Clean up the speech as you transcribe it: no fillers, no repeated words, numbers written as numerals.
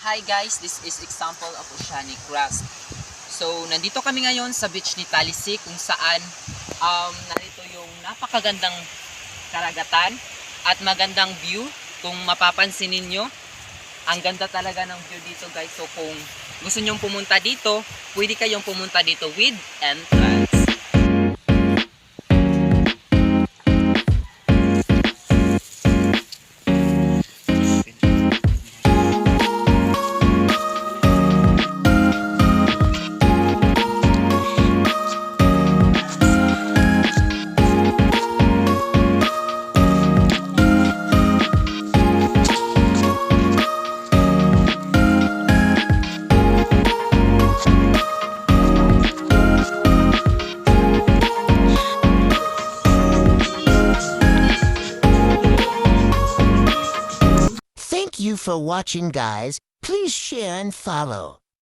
Hi guys, this is example of oceanic crust. So, nandito kami ngayon sa beach ni Talisi kung saan narito yung napakagandang karagatan at magandang view. Kung mapapansin ninyo, ang ganda talaga ng view dito guys. So, kung gusto nyong pumunta dito, pwede kayong pumunta dito with entrance. Thank you for watching, guys. Please share and follow.